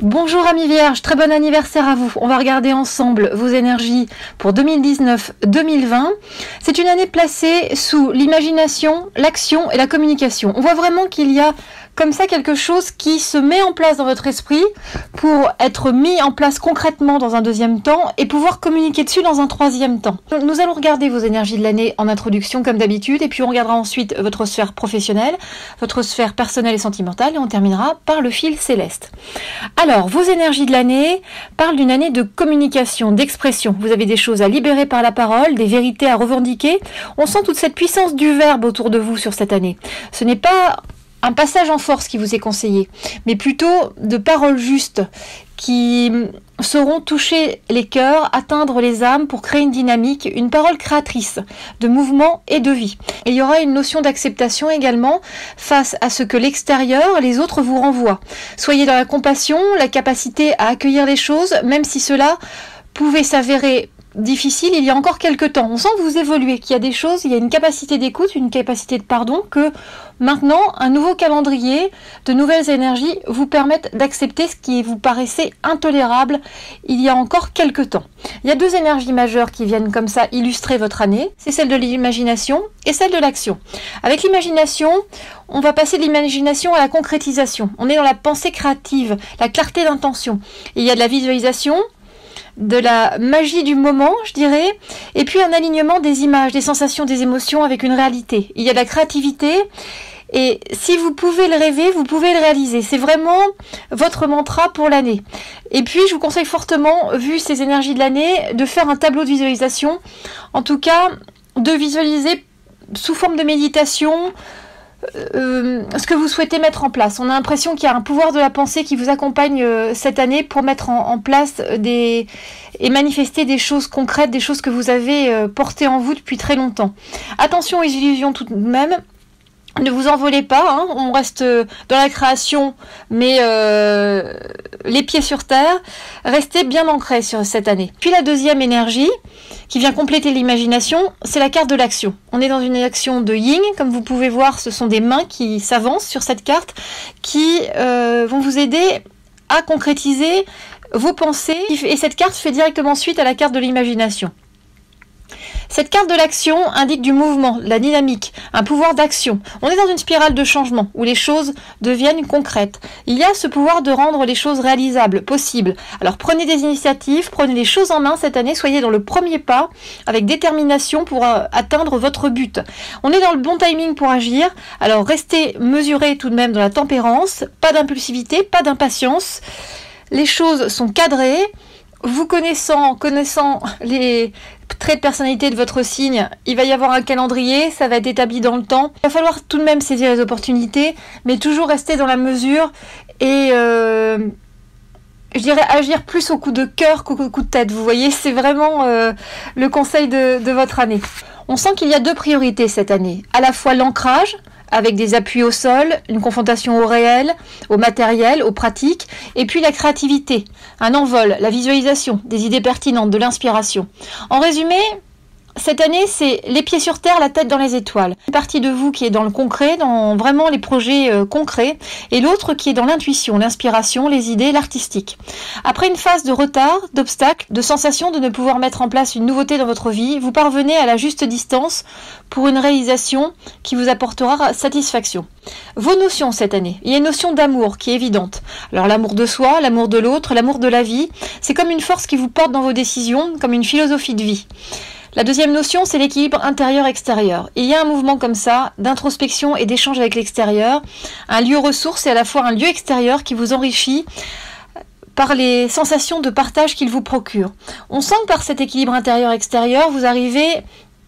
Bonjour amis Vierges, très bon anniversaire à vous. On va regarder ensemble vos énergies pour 2019-2020. C'est une année placée sous l'imagination, l'action et la communication. On voit vraiment qu'il y a comme ça quelque chose qui se met en place dans votre esprit pour être mis en place concrètement dans un deuxième temps et pouvoir communiquer dessus dans un troisième temps. Nous allons regarder vos énergies de l'année en introduction comme d'habitude et puis on regardera ensuite votre sphère professionnelle, votre sphère personnelle et sentimentale et on terminera par le fil céleste. Alors, vos énergies de l'année parlent d'une année de communication, d'expression. Vous avez des choses à libérer par la parole, des vérités à revendiquer. On sent toute cette puissance du verbe autour de vous sur cette année. Ce n'est pas un passage en force qui vous est conseillé, mais plutôt de paroles justes qui sauront toucher les cœurs, atteindre les âmes pour créer une dynamique, une parole créatrice de mouvement et de vie. Et il y aura une notion d'acceptation également face à ce que l'extérieur, les autres vous renvoient. Soyez dans la compassion, la capacité à accueillir les choses, même si cela pouvait s'avérer difficile il y a encore quelques temps. On sent que vous évoluez, qu'il y a des choses, il y a une capacité d'écoute, une capacité de pardon, que maintenant, un nouveau calendrier, de nouvelles énergies vous permettent d'accepter ce qui vous paraissait intolérable il y a encore quelques temps. Il y a deux énergies majeures qui viennent comme ça illustrer votre année, c'est celle de l'imagination et celle de l'action. Avec l'imagination, on va passer de l'imagination à la concrétisation. On est dans la pensée créative, la clarté d'intention. Il y a de la visualisation, de la magie du moment, je dirais, et puis un alignement des images, des sensations, des émotions avec une réalité. Il y a de la créativité, et si vous pouvez le rêver, vous pouvez le réaliser. C'est vraiment votre mantra pour l'année. Et puis, je vous conseille fortement, vu ces énergies de l'année, de faire un tableau de visualisation, en tout cas, de visualiser sous forme de méditation, ce que vous souhaitez mettre en place. On a l'impression qu'il y a un pouvoir de la pensée qui vous accompagne cette année pour mettre en place et manifester des choses concrètes, des choses que vous avez portées en vous depuis très longtemps. Attention aux illusions tout de même. Ne vous envolez pas, hein, on reste dans la création, mais les pieds sur terre. Restez bien ancrés sur cette année. Puis la deuxième énergie, qui vient compléter l'imagination, c'est la carte de l'action. On est dans une action de yin, comme vous pouvez voir, ce sont des mains qui s'avancent sur cette carte, qui vont vous aider à concrétiser vos pensées. Et cette carte fait directement suite à la carte de l'imagination. Cette carte de l'action indique du mouvement, de la dynamique, un pouvoir d'action. On est dans une spirale de changement où les choses deviennent concrètes. Il y a ce pouvoir de rendre les choses réalisables, possibles. Alors prenez des initiatives, prenez les choses en main cette année, soyez dans le premier pas avec détermination pour atteindre votre but. On est dans le bon timing pour agir, alors restez mesurés tout de même dans la tempérance, pas d'impulsivité, pas d'impatience. Les choses sont cadrées. Vous connaissant les traits de personnalité de votre signe, il va y avoir un calendrier, ça va être établi dans le temps. Il va falloir tout de même saisir les opportunités, mais toujours rester dans la mesure et je dirais agir plus au coup de cœur qu'au coup de tête. Vous voyez, c'est vraiment le conseil de votre année. On sent qu'il y a deux priorités cette année, à la fois l'ancrage, avec des appuis au sol, une confrontation au réel, au matériel, aux pratiques, et puis la créativité, un envol, la visualisation, des idées pertinentes, de l'inspiration. En résumé, cette année, c'est les pieds sur terre, la tête dans les étoiles. Une partie de vous qui est dans le concret, dans vraiment les projets concrets, et l'autre qui est dans l'intuition, l'inspiration, les idées, l'artistique. Après une phase de retard, d'obstacles, de sensation de ne pouvoir mettre en place une nouveauté dans votre vie, vous parvenez à la juste distance pour une réalisation qui vous apportera satisfaction. Vos notions cette année, il y a une notion d'amour qui est évidente. Alors l'amour de soi, l'amour de l'autre, l'amour de la vie, c'est comme une force qui vous porte dans vos décisions, comme une philosophie de vie. La deuxième notion, c'est l'équilibre intérieur-extérieur. Il y a un mouvement comme ça, d'introspection et d'échange avec l'extérieur, un lieu ressource et à la fois un lieu extérieur qui vous enrichit par les sensations de partage qu'il vous procure. On sent que par cet équilibre intérieur-extérieur, vous arrivez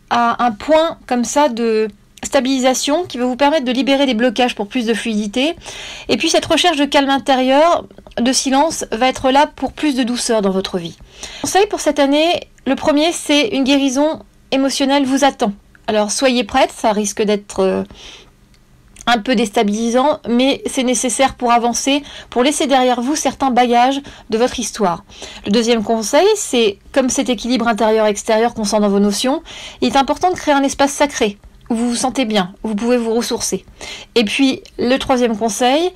à un point comme ça de stabilisation qui va vous permettre de libérer des blocages pour plus de fluidité. Et puis cette recherche de calme intérieur, de silence, va être là pour plus de douceur dans votre vie. Conseil pour cette année, le premier, c'est une guérison émotionnelle vous attend. Alors soyez prête, ça risque d'être un peu déstabilisant, mais c'est nécessaire pour avancer, pour laisser derrière vous certains bagages de votre histoire. Le deuxième conseil, c'est comme cet équilibre intérieur-extérieur qu'on sent dans vos notions, il est important de créer un espace sacré où vous vous sentez bien, où vous pouvez vous ressourcer. Et puis, le troisième conseil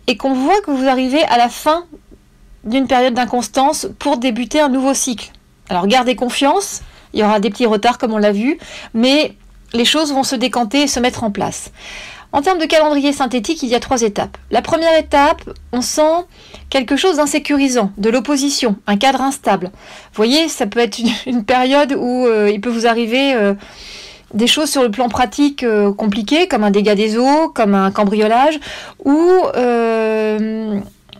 est qu'on voit que vous arrivez à la fin d'une période d'inconstance pour débuter un nouveau cycle. Alors gardez confiance, il y aura des petits retards comme on l'a vu, mais les choses vont se décanter et se mettre en place. En termes de calendrier synthétique, il y a 3 étapes. La première étape, on sent quelque chose d'insécurisant, de l'opposition, un cadre instable. Vous voyez, ça peut être une période où il peut vous arriver des choses sur le plan pratique compliquées, comme un dégât des eaux, comme un cambriolage, ou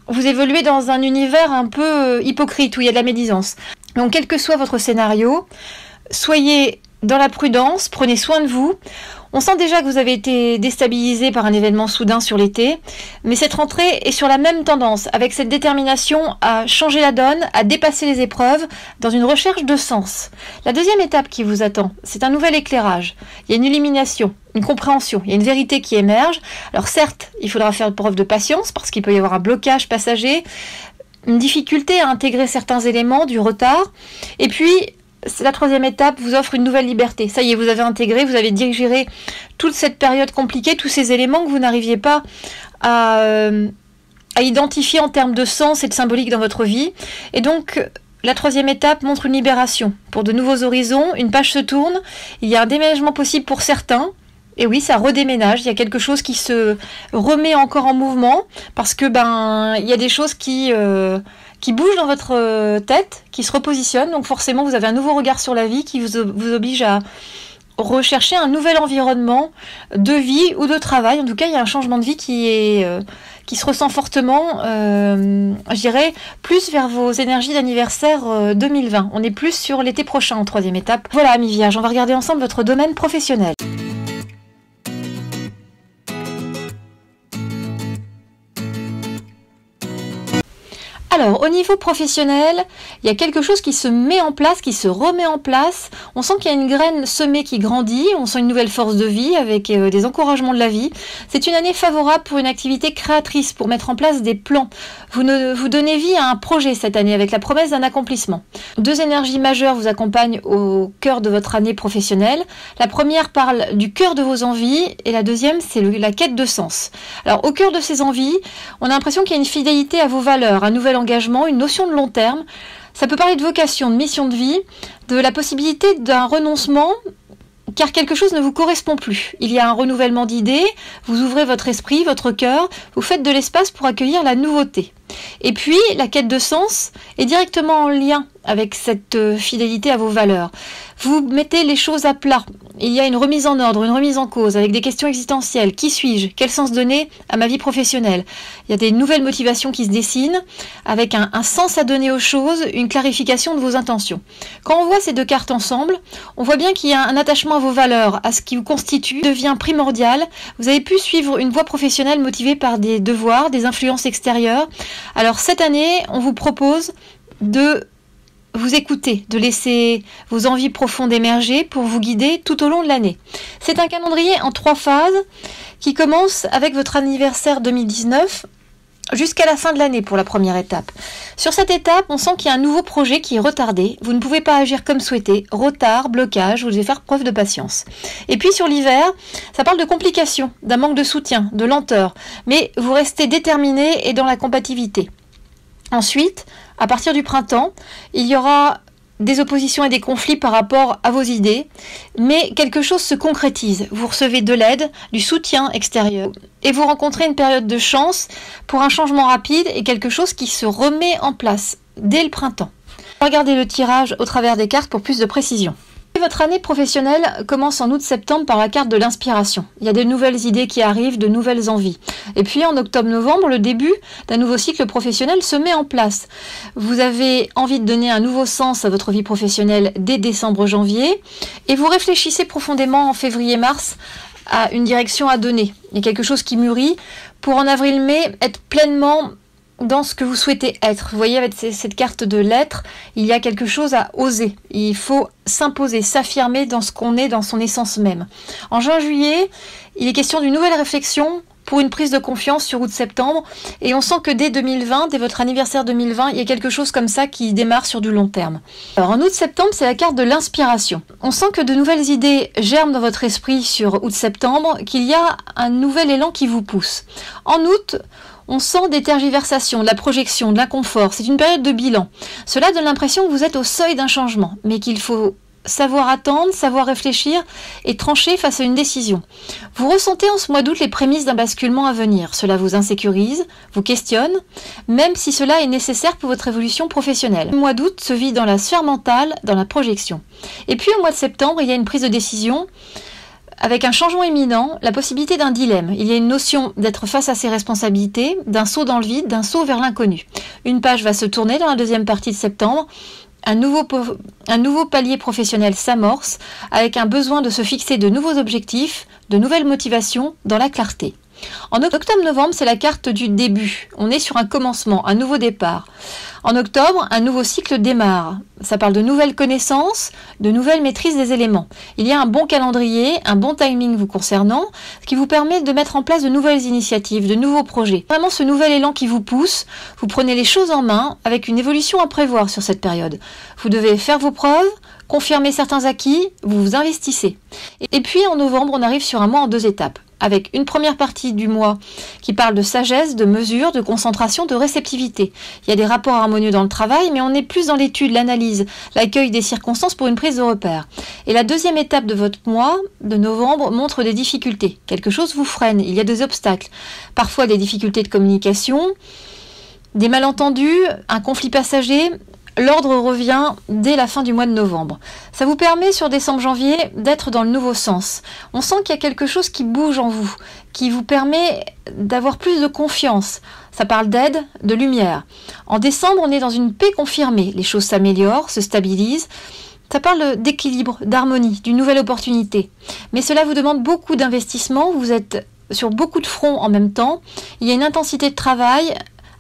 vous évoluez dans un univers un peu hypocrite, où il y a de la médisance. Donc, quel que soit votre scénario, soyez dans la prudence, prenez soin de vous. On sent déjà que vous avez été déstabilisé par un événement soudain sur l'été, mais cette rentrée est sur la même tendance, avec cette détermination à changer la donne, à dépasser les épreuves, dans une recherche de sens. La deuxième étape qui vous attend, c'est un nouvel éclairage. Il y a une illumination, une compréhension, il y a une vérité qui émerge. Alors certes, il faudra faire preuve de patience, parce qu'il peut y avoir un blocage passager, une difficulté à intégrer certains éléments, du retard, et puis la troisième étape vous offre une nouvelle liberté. Ça y est, vous avez intégré, vous avez digéré toute cette période compliquée, tous ces éléments que vous n'arriviez pas à identifier en termes de sens et de symbolique dans votre vie. Et donc, la troisième étape montre une libération. Pour de nouveaux horizons, une page se tourne, il y a un déménagement possible pour certains. Et oui, ça redéménage, il y a quelque chose qui se remet encore en mouvement, parce que il y a des choses qui bougent dans votre tête, qui se repositionnent, donc forcément vous avez un nouveau regard sur la vie qui vous oblige à rechercher un nouvel environnement de vie ou de travail. En tout cas, il y a un changement de vie qui se ressent fortement, je dirais, plus vers vos énergies d'anniversaire 2020. On est plus sur l'été prochain en troisième étape. Voilà, amis Vierges, on va regarder ensemble votre domaine professionnel. Alors, au niveau professionnel, il y a quelque chose qui se met en place, qui se remet en place. On sent qu'il y a une graine semée qui grandit, on sent une nouvelle force de vie avec des encouragements de la vie. C'est une année favorable pour une activité créatrice, pour mettre en place des plans. Vous donnez vie à un projet cette année avec la promesse d'un accomplissement. 2 énergies majeures vous accompagnent au cœur de votre année professionnelle. La première parle du cœur de vos envies et la deuxième, c'est la quête de sens. Alors, au cœur de ces envies, on a l'impression qu'il y a une fidélité à vos valeurs, un nouvel engagement, une notion de long terme. Ça peut parler de vocation, de mission de vie, de la possibilité d'un renoncement, car quelque chose ne vous correspond plus. Il y a un renouvellement d'idées, vous ouvrez votre esprit, votre cœur, vous faites de l'espace pour accueillir la nouveauté. Et puis, la quête de sens est directement en lien avec cette fidélité à vos valeurs. Vous mettez les choses à plat. Il y a une remise en ordre, une remise en cause, avec des questions existentielles. Qui suis-je? Quel sens donner à ma vie professionnelle? Il y a des nouvelles motivations qui se dessinent, avec un sens à donner aux choses, une clarification de vos intentions. Quand on voit ces 2 cartes ensemble, on voit bien qu'il y a un attachement à vos valeurs, à ce qui vous constitue, devient primordial. Vous avez pu suivre une voie professionnelle motivée par des devoirs, des influences extérieures. Alors cette année, on vous propose de vous écouter, de laisser vos envies profondes émerger pour vous guider tout au long de l'année. C'est un calendrier en 3 phases qui commence avec votre anniversaire 2019 jusqu'à la fin de l'année pour la première étape. Sur cette étape, on sent qu'il y a un nouveau projet qui est retardé. Vous ne pouvez pas agir comme souhaité. Retard, blocage, vous devez faire preuve de patience. Et puis sur l'hiver, ça parle de complications, d'un manque de soutien, de lenteur. Mais vous restez déterminé et dans la compatibilité. Ensuite, à partir du printemps, il y aura des oppositions et des conflits par rapport à vos idées, mais quelque chose se concrétise. Vous recevez de l'aide, du soutien extérieur, et vous rencontrez une période de chance pour un changement rapide et quelque chose qui se remet en place dès le printemps. Regardez le tirage au travers des cartes pour plus de précision. Votre année professionnelle commence en août-septembre par la carte de l'inspiration. Il y a de nouvelles idées qui arrivent, de nouvelles envies. Et puis en octobre-novembre, le début d'un nouveau cycle professionnel se met en place. Vous avez envie de donner un nouveau sens à votre vie professionnelle dès décembre-janvier et vous réfléchissez profondément en février-mars à une direction à donner. Il y a quelque chose qui mûrit pour en avril-mai être pleinement dans ce que vous souhaitez être. Vous voyez, avec cette carte de l'être, il y a quelque chose à oser. Il faut s'imposer, s'affirmer dans ce qu'on est, dans son essence même. En juin-juillet, il est question d'une nouvelle réflexion pour une prise de confiance sur août-septembre. Et on sent que dès 2020, dès votre anniversaire 2020, il y a quelque chose comme ça qui démarre sur du long terme. Alors en août-septembre, c'est la carte de l'inspiration. On sent que de nouvelles idées germent dans votre esprit sur août-septembre, qu'il y a un nouvel élan qui vous pousse. En août, On sent des tergiversations, de la projection, de l'inconfort. C'est une période de bilan. Cela donne l'impression que vous êtes au seuil d'un changement, mais qu'il faut savoir attendre, savoir réfléchir et trancher face à une décision. Vous ressentez en ce mois d'août les prémices d'un basculement à venir. Cela vous insécurise, vous questionne, même si cela est nécessaire pour votre évolution professionnelle. Le mois d'août se vit dans la sphère mentale, dans la projection. Et puis au mois de septembre, il y a une prise de décision avec un changement imminent, la possibilité d'un dilemme. Il y a une notion d'être face à ses responsabilités, d'un saut dans le vide, d'un saut vers l'inconnu. Une page va se tourner dans la deuxième partie de septembre. Un nouveau palier professionnel s'amorce avec un besoin de se fixer de nouveaux objectifs, de nouvelles motivations dans la clarté. En octobre-novembre, c'est la carte du début. On est sur un commencement, un nouveau départ. En octobre, un nouveau cycle démarre. Ça parle de nouvelles connaissances, de nouvelles maîtrises des éléments. Il y a un bon calendrier, un bon timing vous concernant, ce qui vous permet de mettre en place de nouvelles initiatives, de nouveaux projets. Vraiment ce nouvel élan qui vous pousse, vous prenez les choses en main avec une évolution à prévoir sur cette période. Vous devez faire vos preuves, confirmer certains acquis, vous vous investissez. Et puis en novembre, on arrive sur un mois en 2 étapes, avec une première partie du mois qui parle de sagesse, de mesure, de concentration, de réceptivité. Il y a des rapports harmonieux dans le travail, mais on est plus dans l'étude, l'analyse, l'accueil des circonstances pour une prise de repère. Et la deuxième étape de votre mois de novembre montre des difficultés. Quelque chose vous freine, il y a des obstacles, parfois des difficultés de communication, des malentendus, un conflit passager. L'ordre revient dès la fin du mois de novembre. Ça vous permet sur décembre-janvier d'être dans le nouveau sens. On sent qu'il y a quelque chose qui bouge en vous, qui vous permet d'avoir plus de confiance. Ça parle d'aide, de lumière. En décembre, on est dans une paix confirmée. Les choses s'améliorent, se stabilisent. Ça parle d'équilibre, d'harmonie, d'une nouvelle opportunité. Mais cela vous demande beaucoup d'investissement. Vous êtes sur beaucoup de fronts en même temps. Il y a une intensité de travail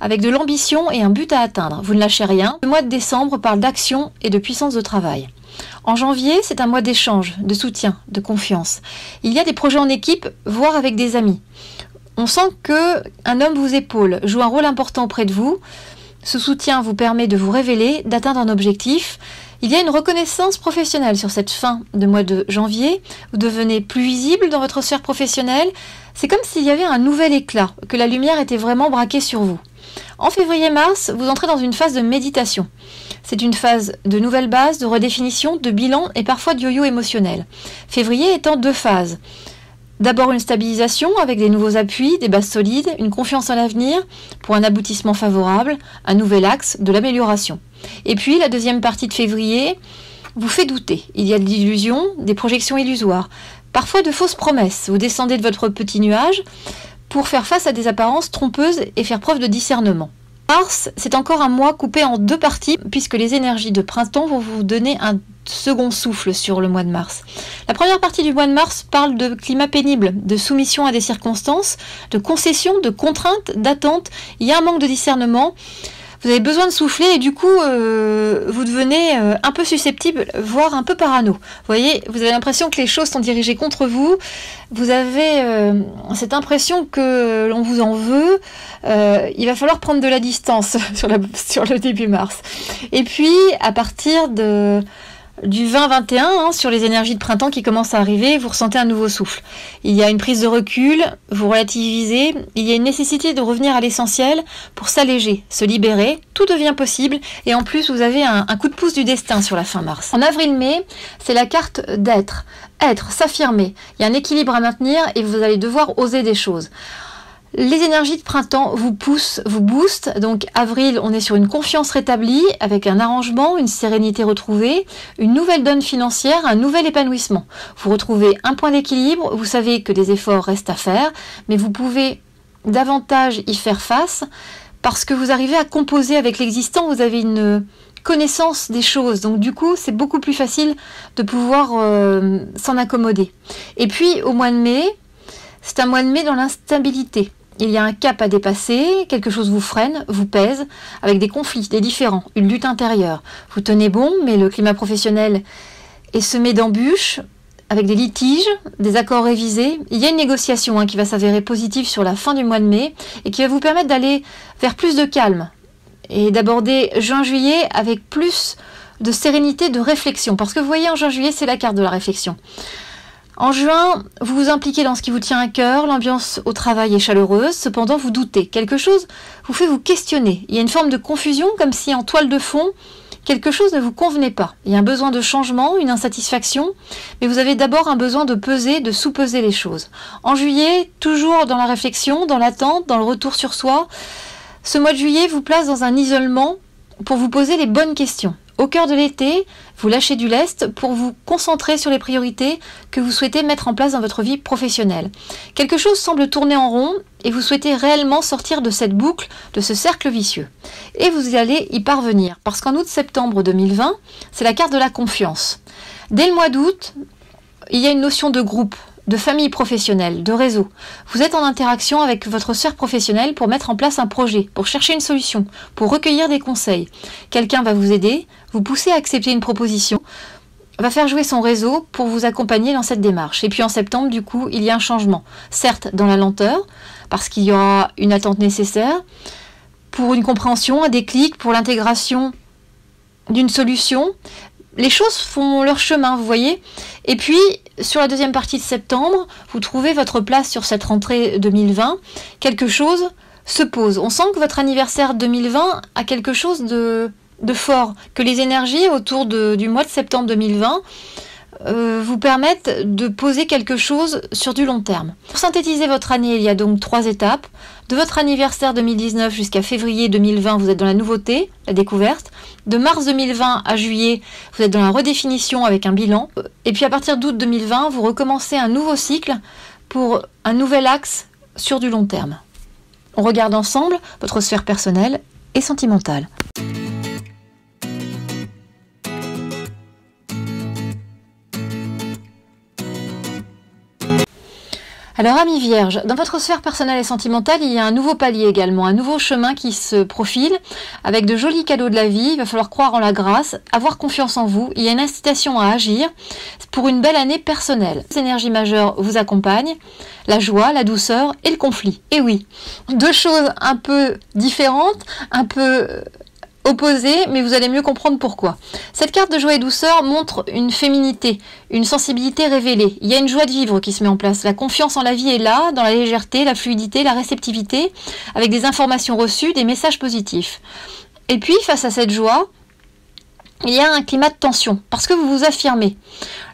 avec de l'ambition et un but à atteindre. Vous ne lâchez rien. Le mois de décembre parle d'action et de puissance de travail. En janvier, c'est un mois d'échange, de soutien, de confiance. Il y a des projets en équipe, voire avec des amis. On sent qu'un homme vous épaule, joue un rôle important auprès de vous. Ce soutien vous permet de vous révéler, d'atteindre un objectif. Il y a une reconnaissance professionnelle sur cette fin de mois de janvier. Vous devenez plus visible dans votre sphère professionnelle. C'est comme s'il y avait un nouvel éclat, que la lumière était vraiment braquée sur vous. En février-mars, vous entrez dans une phase de méditation. C'est une phase de nouvelles bases, de redéfinition, de bilan et parfois de yo-yo émotionnel. Février est en 2 phases. D'abord une stabilisation avec des nouveaux appuis, des bases solides, une confiance en l'avenir pour un aboutissement favorable, un nouvel axe, de l'amélioration. Et puis la deuxième partie de février vous fait douter. Il y a de l'illusion, des projections illusoires, parfois de fausses promesses. Vous descendez de votre petit nuage pour faire face à des apparences trompeuses et faire preuve de discernement. Mars, c'est encore un mois coupé en 2 parties, puisque les énergies de printemps vont vous donner un second souffle sur le mois de mars. La première partie du mois de mars parle de climat pénible, de soumission à des circonstances, de concessions, de contraintes, d'attentes. Il y a un manque de discernement. Vous avez besoin de souffler et du coup, vous devenez un peu susceptible, voire un peu parano. Vous voyez, vous avez l'impression que les choses sont dirigées contre vous. Vous avez cette impression que l'on vous en veut. Il va falloir prendre de la distance sur le début mars. Et puis, à partir du 20-21, sur les énergies de printemps qui commencent à arriver, vous ressentez un nouveau souffle. Il y a une prise de recul, vous relativisez, il y a une nécessité de revenir à l'essentiel pour s'alléger, se libérer, tout devient possible et en plus vous avez un coup de pouce du destin sur la fin mars. En avril-mai, c'est la carte d'être, s'affirmer. Il y a un équilibre à maintenir et vous allez devoir oser des choses. Les énergies de printemps vous poussent, vous boostent. Donc avril, on est sur une confiance rétablie avec un arrangement, une sérénité retrouvée, une nouvelle donne financière, un nouvel épanouissement. Vous retrouvez un point d'équilibre, vous savez que des efforts restent à faire, mais vous pouvez davantage y faire face parce que vous arrivez à composer avec l'existant, vous avez une connaissance des choses. Donc du coup, c'est beaucoup plus facile de pouvoir s'en accommoder. Et puis au mois de mai, c'est un mois de mai dans l'instabilité. Il y a un cap à dépasser, quelque chose vous freine, vous pèse, avec des conflits, des différends, une lutte intérieure. Vous tenez bon, mais le climat professionnel est semé d'embûches, avec des litiges, des accords révisés. Il y a une négociation qui va s'avérer positive sur la fin du mois de mai et qui va vous permettre d'aller vers plus de calme et d'aborder juin-juillet avec plus de sérénité, de réflexion. Parce que vous voyez, en juin-juillet, c'est la carte de la réflexion. En juin, vous vous impliquez dans ce qui vous tient à cœur, l'ambiance au travail est chaleureuse, cependant vous doutez. Quelque chose vous fait vous questionner. Il y a une forme de confusion, comme si en toile de fond, quelque chose ne vous convenait pas. Il y a un besoin de changement, une insatisfaction, mais vous avez d'abord un besoin de peser, de sous-peser les choses. En juillet, toujours dans la réflexion, dans l'attente, dans le retour sur soi, ce mois de juillet vous place dans un isolement pour vous poser les bonnes questions. Au cœur de l'été, vous lâchez du lest pour vous concentrer sur les priorités que vous souhaitez mettre en place dans votre vie professionnelle. Quelque chose semble tourner en rond et vous souhaitez réellement sortir de cette boucle, de ce cercle vicieux. Et vous allez y parvenir, parce qu'en août-septembre 2020, c'est la carte de la confiance. Dès le mois d'août, il y a une notion de groupe, de famille professionnelle, de réseau. Vous êtes en interaction avec votre sphère professionnelle pour mettre en place un projet, pour chercher une solution, pour recueillir des conseils. Quelqu'un va vous aider, vous pousser à accepter une proposition, va faire jouer son réseau pour vous accompagner dans cette démarche. Et puis en septembre, du coup, il y a un changement. Certes, dans la lenteur, parce qu'il y aura une attente nécessaire, pour une compréhension, un déclic, pour l'intégration d'une solution. Les choses font leur chemin, vous voyez. Et puis, sur la deuxième partie de septembre, vous trouvez votre place sur cette rentrée 2020. Quelque chose se pose. On sent que votre anniversaire 2020 a quelque chose de fort, que les énergies autour du mois de septembre 2020 vous permettent de poser quelque chose sur du long terme. Pour synthétiser votre année, il y a donc 3 étapes. De votre anniversaire 2019 jusqu'à février 2020, vous êtes dans la nouveauté, la découverte. De mars 2020 à juillet, vous êtes dans la redéfinition avec un bilan. Et puis à partir d'août 2020, vous recommencez un nouveau cycle pour un nouvel axe sur du long terme. On regarde ensemble votre sphère personnelle et sentimentale. Alors, amis vierges, dans votre sphère personnelle et sentimentale, il y a un nouveau palier également, un nouveau chemin qui se profile avec de jolis cadeaux de la vie. Il va falloir croire en la grâce, avoir confiance en vous. Il y a une incitation à agir pour une belle année personnelle. Les énergies majeures vous accompagnent, la joie, la douceur et le conflit. Et oui, 2 choses un peu différentes, un peu opposées, mais vous allez mieux comprendre pourquoi. Cette carte de joie et douceur montre une féminité, une sensibilité révélée. Il y a une joie de vivre qui se met en place. La confiance en la vie est là, dans la légèreté, la fluidité, la réceptivité, avec des informations reçues, des messages positifs. Et puis, face à cette joie, il y a un climat de tension, parce que vous vous affirmez.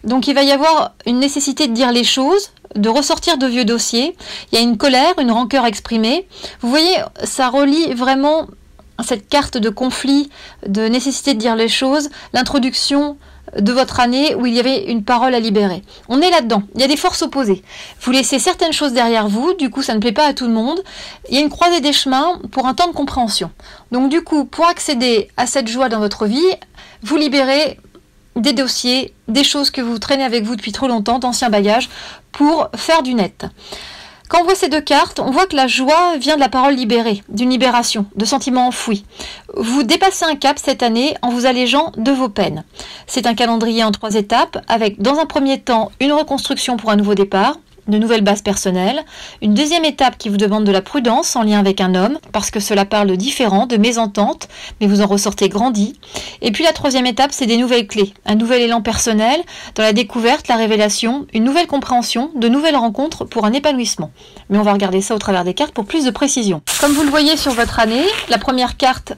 Donc il va y avoir une nécessité de dire les choses, de ressortir de vieux dossiers. Il y a une colère, une rancœur exprimée. Vous voyez, ça relie vraiment cette carte de conflit, de nécessité de dire les choses, l'introduction de votre année où il y avait une parole à libérer. On est là-dedans, il y a des forces opposées. Vous laissez certaines choses derrière vous, du coup ça ne plaît pas à tout le monde. Il y a une croisée des chemins pour un temps de compréhension. Donc du coup, pour accéder à cette joie dans votre vie, vous libérez des dossiers, des choses que vous traînez avec vous depuis trop longtemps, d'anciens bagages, pour faire du net. Quand on voit ces 2 cartes, on voit que la joie vient de la parole libérée, d'une libération, de sentiments enfouis. Vous dépassez un cap cette année en vous allégeant de vos peines. C'est un calendrier en 3 étapes, avec dans un premier temps une reconstruction pour un nouveau départ, de nouvelles bases personnelles, une deuxième étape qui vous demande de la prudence en lien avec un homme, parce que cela parle de différends, de mésententes, mais vous en ressortez grandi. Et puis la 3e étape, c'est des nouvelles clés, un nouvel élan personnel, dans la découverte, la révélation, une nouvelle compréhension, de nouvelles rencontres pour un épanouissement. Mais on va regarder ça au travers des cartes pour plus de précision. Comme vous le voyez sur votre année, la première carte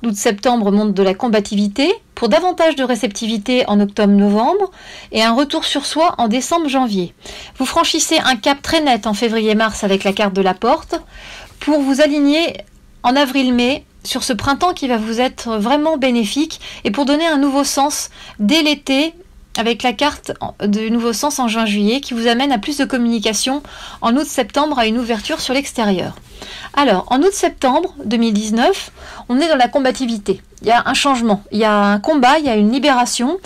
d'août-septembre montre de la combativité, pour davantage de réceptivité en octobre-novembre, et un retour sur soi en décembre-janvier. Vous franchissez un cap très net en février-mars avec la carte de la porte, pour vous aligner en avril-mai sur ce printemps qui va vous être vraiment bénéfique, et pour donner un nouveau sens dès l'été, avec la carte de nouveau sens en juin-juillet, qui vous amène à plus de communication en août-septembre, à une ouverture sur l'extérieur. Alors, en août-septembre 2019, on est dans la combativité. Il y a un changement, il y a un combat, il y a une libération.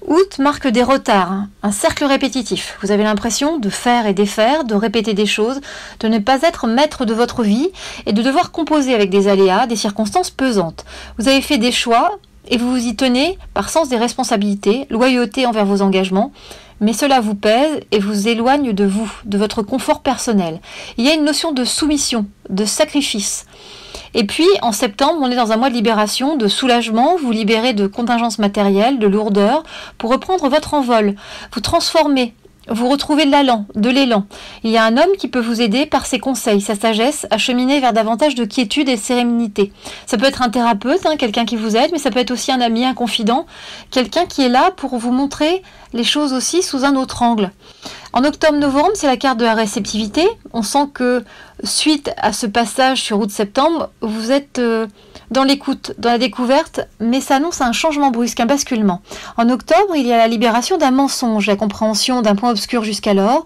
Août marque des retards, un cercle répétitif. Vous avez l'impression de faire et défaire, de répéter des choses, de ne pas être maître de votre vie et de devoir composer avec des aléas, des circonstances pesantes. Vous avez fait des choix et vous vous y tenez par sens des responsabilités, loyauté envers vos engagements, mais cela vous pèse et vous éloigne de vous, de votre confort personnel. Il y a une notion de soumission, de sacrifice. Et puis, en septembre, on est dans un mois de libération, de soulagement, vous libérez de contingences matérielles, de lourdeur, pour reprendre votre envol, vous transformez vous retrouvez de l'élan. Il y a un homme qui peut vous aider par ses conseils, sa sagesse, à cheminer vers davantage de quiétude et de sérénité. Ça peut être un thérapeute, quelqu'un qui vous aide, mais ça peut être aussi un ami, un confident, quelqu'un qui est là pour vous montrer les choses aussi sous un autre angle. En octobre-novembre, c'est la carte de la réceptivité. On sent que suite à ce passage sur août-septembre, vous êtes dans l'écoute, dans la découverte, mais ça annonce un changement brusque, un basculement. En octobre, il y a la libération d'un mensonge, la compréhension d'un point obscur jusqu'alors,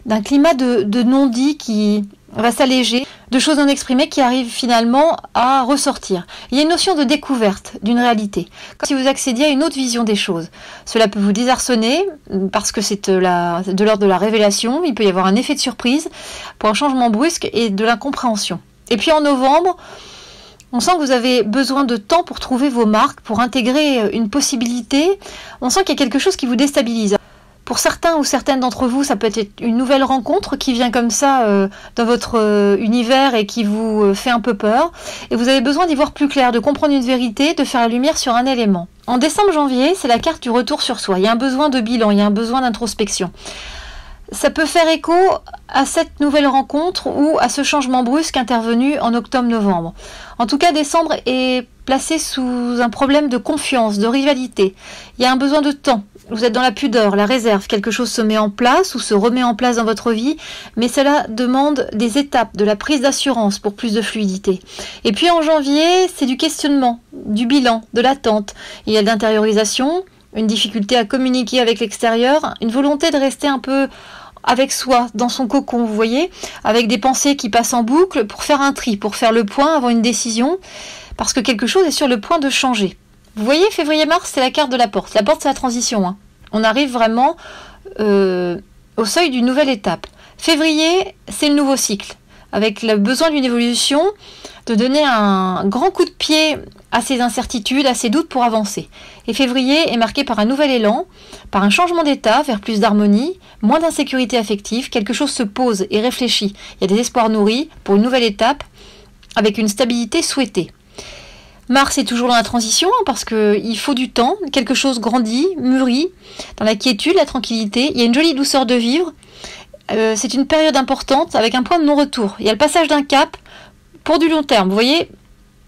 d'un climat de non-dit qui va s'alléger, de choses non exprimées qui arrivent finalement à ressortir. Il y a une notion de découverte d'une réalité, comme si vous accédiez à une autre vision des choses. Cela peut vous désarçonner parce que c'est de l'ordre de la révélation, il peut y avoir un effet de surprise pour un changement brusque et de l'incompréhension. Et puis en novembre, on sent que vous avez besoin de temps pour trouver vos marques, pour intégrer une possibilité. On sent qu'il y a quelque chose qui vous déstabilise. Pour certains ou certaines d'entre vous, ça peut être une nouvelle rencontre qui vient comme ça dans votre univers et qui vous fait un peu peur. Et vous avez besoin d'y voir plus clair, de comprendre une vérité, de faire la lumière sur un élément. En décembre-janvier, c'est la carte du retour sur soi. Il y a un besoin de bilan, il y a un besoin d'introspection. Ça peut faire écho à cette nouvelle rencontre ou à ce changement brusque intervenu en octobre-novembre. En tout cas, décembre est placé sous un problème de confiance, de rivalité. Il y a un besoin de temps. Vous êtes dans la pudeur, la réserve. Quelque chose se met en place ou se remet en place dans votre vie, mais cela demande des étapes, de la prise d'assurance pour plus de fluidité. Et puis en janvier, c'est du questionnement, du bilan, de l'attente. Il y a de l'intériorisation, une difficulté à communiquer avec l'extérieur, une volonté de rester un peu avec soi, dans son cocon, vous voyez, avec des pensées qui passent en boucle pour faire un tri, pour faire le point avant une décision, parce que quelque chose est sur le point de changer. Vous voyez, février-mars, c'est la carte de la porte. La porte, c'est la transition. On arrive vraiment au seuil d'une nouvelle étape. Février, c'est le nouveau cycle, avec le besoin d'une évolution, de donner un grand coup de pied à ses incertitudes, à ses doutes pour avancer. Et février est marqué par un nouvel élan, par un changement d'état vers plus d'harmonie, moins d'insécurité affective, quelque chose se pose et réfléchit. Il y a des espoirs nourris pour une nouvelle étape, avec une stabilité souhaitée. Mars est toujours dans la transition parce qu'il faut du temps, quelque chose grandit, mûrit, dans la quiétude, la tranquillité. Il y a une jolie douceur de vivre. C'est une période importante avec un point de non-retour. Il y a le passage d'un cap pour du long terme. Vous voyez,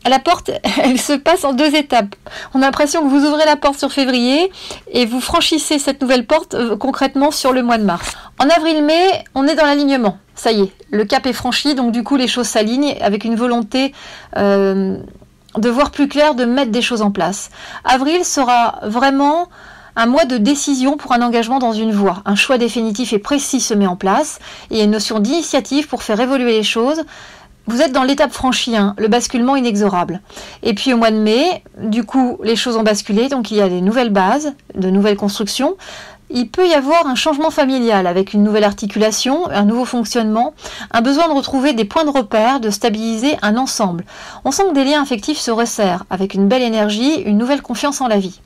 la porte, elle se passe en 2 étapes. On a l'impression que vous ouvrez la porte sur février et vous franchissez cette nouvelle porte concrètement sur le mois de mars. En avril-mai, on est dans l'alignement. Ça y est, le cap est franchi, donc du coup les choses s'alignent avec une volonté de voir plus clair, de mettre des choses en place. Avril sera vraiment un mois de décision pour un engagement dans une voie. Un choix définitif et précis se met en place. Et il y a une notion d'initiative pour faire évoluer les choses. Vous êtes dans l'étape franchie, le basculement inexorable. Et puis au mois de mai, du coup, les choses ont basculé. Donc il y a des nouvelles bases, de nouvelles constructions. Il peut y avoir un changement familial avec une nouvelle articulation, un nouveau fonctionnement, un besoin de retrouver des points de repère, de stabiliser un ensemble. On sent que des liens affectifs se resserrent avec une belle énergie, une nouvelle confiance en la vie.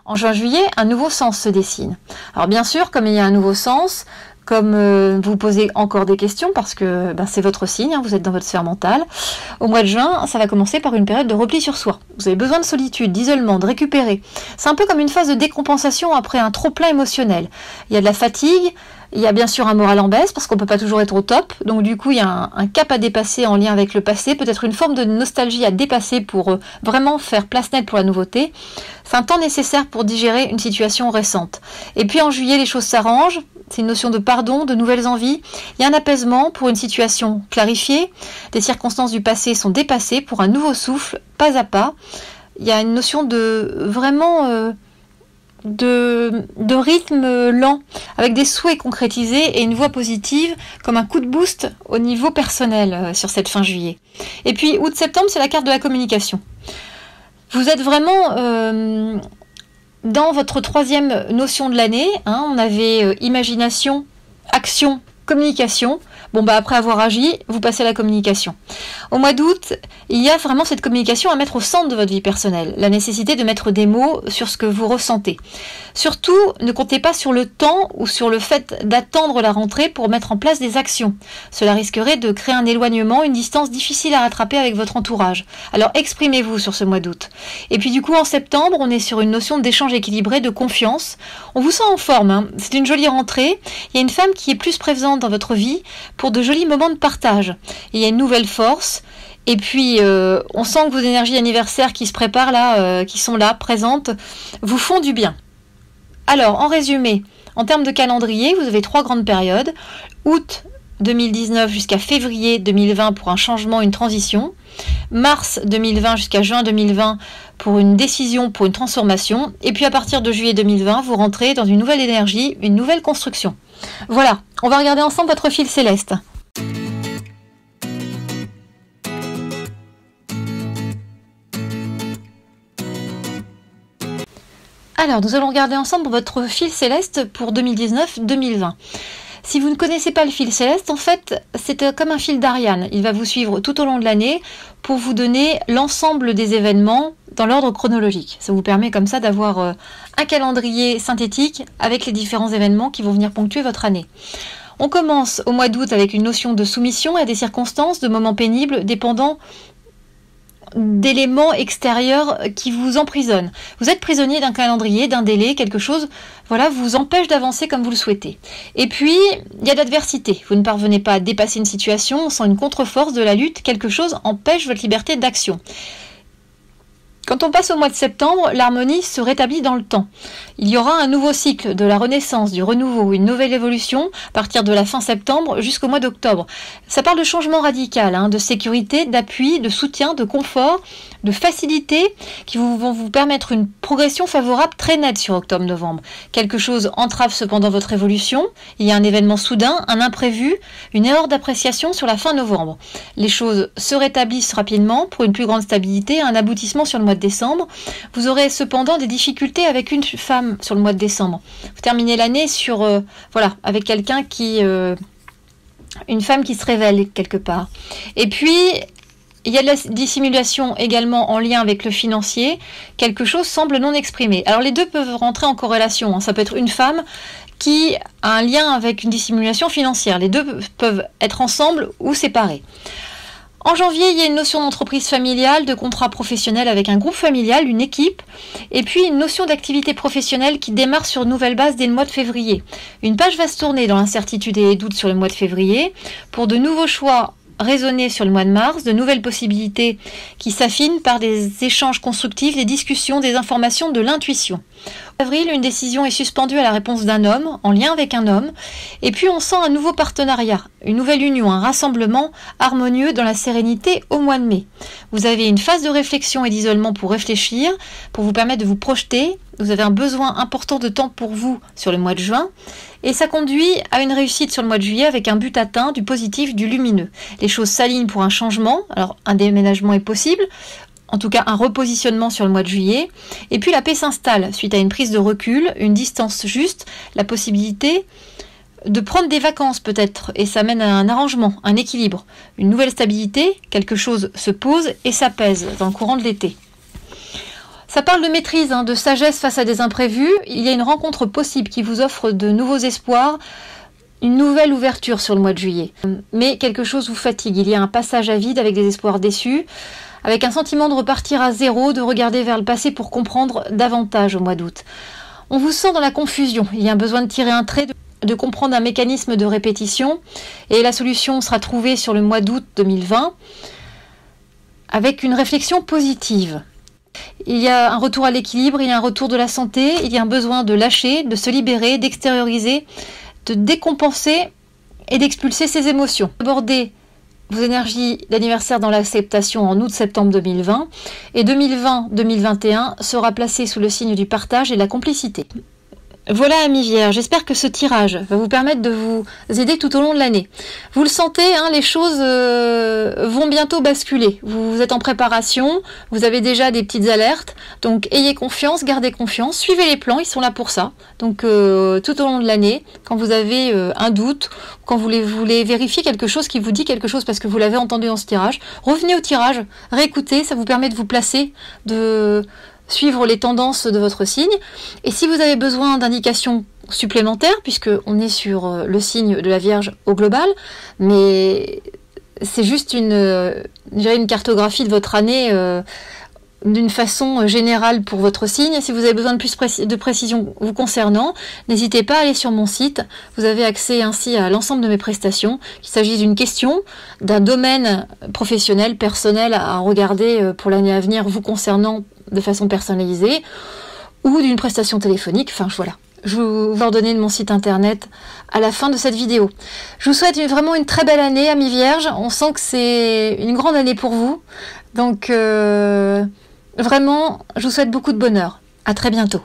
En juin-juillet, un nouveau sens se dessine. Alors bien sûr, comme il y a un nouveau sens, comme vous posez encore des questions parce que c'est votre signe, vous êtes dans votre sphère mentale. Au mois de juin, ça va commencer par une période de repli sur soi. Vous avez besoin de solitude, d'isolement, de récupérer. C'est un peu comme une phase de décompensation après un trop-plein émotionnel. Il y a de la fatigue, il y a bien sûr un moral en baisse parce qu'on ne peut pas toujours être au top. Donc du coup, il y a un cap à dépasser en lien avec le passé, peut-être une forme de nostalgie à dépasser pour vraiment faire place nette pour la nouveauté. C'est un temps nécessaire pour digérer une situation récente. Et puis en juillet, les choses s'arrangent. C'est une notion de pardon, de nouvelles envies. Il y a un apaisement pour une situation clarifiée. Des circonstances du passé sont dépassées pour un nouveau souffle, pas à pas. Il y a une notion de vraiment de rythme lent, avec des souhaits concrétisés et une voix positive, comme un coup de boost au niveau personnel sur cette fin juillet. Et puis août-septembre, c'est la carte de la communication. Vous êtes vraiment dans votre 3e notion de l'année, on avait imagination, action, communication. Bon, bah après avoir agi, vous passez à la communication. Au mois d'août, il y a vraiment cette communication à mettre au centre de votre vie personnelle, la nécessité de mettre des mots sur ce que vous ressentez. Surtout, ne comptez pas sur le temps ou sur le fait d'attendre la rentrée pour mettre en place des actions. Cela risquerait de créer un éloignement, une distance difficile à rattraper avec votre entourage. Alors exprimez-vous sur ce mois d'août. Et puis du coup, en septembre, on est sur une notion d'échange équilibré, de confiance. On vous sent en forme, hein. C'est une jolie rentrée. Il y a une femme qui est plus présente dans votre vie pour de jolis moments de partage. Il y a une nouvelle force. Et puis, on sent que vos énergies anniversaires qui se préparent là, qui sont là, présentes, vous font du bien. Alors, en résumé, en termes de calendrier, vous avez 3 grandes périodes. Août 2019 jusqu'à février 2020 pour un changement, une transition. Mars 2020 jusqu'à juin 2020 pour une décision, pour une transformation. Et puis à partir de juillet 2020, vous rentrez dans une nouvelle énergie, une nouvelle construction. Voilà, on va regarder ensemble votre fil céleste. Alors, nous allons regarder ensemble votre fil céleste pour 2019-2020. Si vous ne connaissez pas le fil céleste, en fait, c'est comme un fil d'Ariane. Il va vous suivre tout au long de l'année pour vous donner l'ensemble des événements dans l'ordre chronologique. Ça vous permet comme ça d'avoir un calendrier synthétique avec les différents événements qui vont venir ponctuer votre année. On commence au mois d'août avec une notion de soumission à des circonstances, de moments pénibles, dépendant d'éléments extérieurs qui vous emprisonnent. Vous êtes prisonnier d'un calendrier, d'un délai, quelque chose, voilà, vous empêche d'avancer comme vous le souhaitez. Et puis, il y a de l'adversité. Vous ne parvenez pas à dépasser une situation sans une contre-force de la lutte. Quelque chose empêche votre liberté d'action. Quand on passe au mois de septembre, l'harmonie se rétablit dans le temps. Il y aura un nouveau cycle de la renaissance, du renouveau, une nouvelle évolution à partir de la fin septembre jusqu'au mois d'octobre. Ça parle de changement radical, de sécurité, d'appui, de soutien, de confort, de facilité qui vont vous permettre une progression favorable très nette sur octobre-novembre. Quelque chose entrave cependant votre évolution. Il y a un événement soudain, un imprévu, une erreur d'appréciation sur la fin novembre. Les choses se rétablissent rapidement pour une plus grande stabilité, un aboutissement sur le mois de décembre. Vous aurez cependant des difficultés avec une femme sur le mois de décembre. Vous terminez l'année sur avec quelqu'un une femme qui se révèle quelque part. Et puis il y a de la dissimulation également en lien avec le financier. Quelque chose semble non exprimé. Alors les deux peuvent rentrer en corrélation. Ça peut être une femme qui a un lien avec une dissimulation financière. Les deux peuvent être ensemble ou séparés. En janvier, il y a une notion d'entreprise familiale, de contrat professionnel avec un groupe familial, une équipe, et puis une notion d'activité professionnelle qui démarre sur une nouvelle base dès le mois de février. Une page va se tourner dans l'incertitude et les doutes sur le mois de février pour de nouveaux choix raisonnés sur le mois de mars, de nouvelles possibilités qui s'affinent par des échanges constructifs, des discussions, des informations, de l'intuition. En avril, une décision est suspendue à la réponse d'un homme, en lien avec un homme, et puis on sent un nouveau partenariat, une nouvelle union, un rassemblement harmonieux dans la sérénité au mois de mai. Vous avez une phase de réflexion et d'isolement pour réfléchir, pour vous permettre de vous projeter. Vous avez un besoin important de temps pour vous sur le mois de juin, et ça conduit à une réussite sur le mois de juillet avec un but atteint, du positif, du lumineux. Les choses s'alignent pour un changement, alors un déménagement est possible, en tout cas un repositionnement sur le mois de juillet, et puis la paix s'installe suite à une prise de recul, une distance juste, la possibilité de prendre des vacances peut-être, et ça mène à un arrangement, un équilibre, une nouvelle stabilité, quelque chose se pose et s'apaise dans le courant de l'été. Ça parle de maîtrise, de sagesse face à des imprévus. Il y a une rencontre possible qui vous offre de nouveaux espoirs, une nouvelle ouverture sur le mois de juillet. Mais quelque chose vous fatigue, il y a un passage à vide avec des espoirs déçus, avec un sentiment de repartir à zéro, de regarder vers le passé pour comprendre davantage au mois d'août. On vous sent dans la confusion, il y a un besoin de tirer un trait, de comprendre un mécanisme de répétition, et la solution sera trouvée sur le mois d'août 2020, avec une réflexion positive. Il y a un retour à l'équilibre, il y a un retour de la santé, il y a un besoin de lâcher, de se libérer, d'extérioriser, de décompenser et d'expulser ses émotions. Aborder vos énergies d'anniversaire dans l'acceptation en août-septembre 2020 et 2020-2021 sera placé sous le signe du partage et de la complicité. Voilà, amis Vierge, j'espère que ce tirage va vous permettre de vous aider tout au long de l'année. Vous le sentez, hein, les choses vont bientôt basculer. Vous êtes en préparation, vous avez déjà des petites alertes, donc ayez confiance, gardez confiance, suivez les plans, ils sont là pour ça. Donc tout au long de l'année, quand vous avez un doute, quand vous voulez vérifier quelque chose qui vous dit quelque chose parce que vous l'avez entendu dans ce tirage, revenez au tirage, réécoutez, ça vous permet de vous placer, de suivre les tendances de votre signe. Et si vous avez besoin d'indications supplémentaires, puisque on est sur le signe de la Vierge au global, mais c'est juste une cartographie de votre année d'une façon générale pour votre signe. Si vous avez besoin de plus de précision vous concernant, n'hésitez pas à aller sur mon site. Vous avez accès ainsi à l'ensemble de mes prestations, qu'il s'agisse d'une question, d'un domaine professionnel, personnel à regarder pour l'année à venir vous concernant de façon personnalisée, ou d'une prestation téléphonique. Enfin voilà, je vous coordonner de mon site internet à la fin de cette vidéo. Je vous souhaite vraiment une très belle année, amis Vierges. On sent que c'est une grande année pour vous, donc vraiment je vous souhaite beaucoup de bonheur. À très bientôt.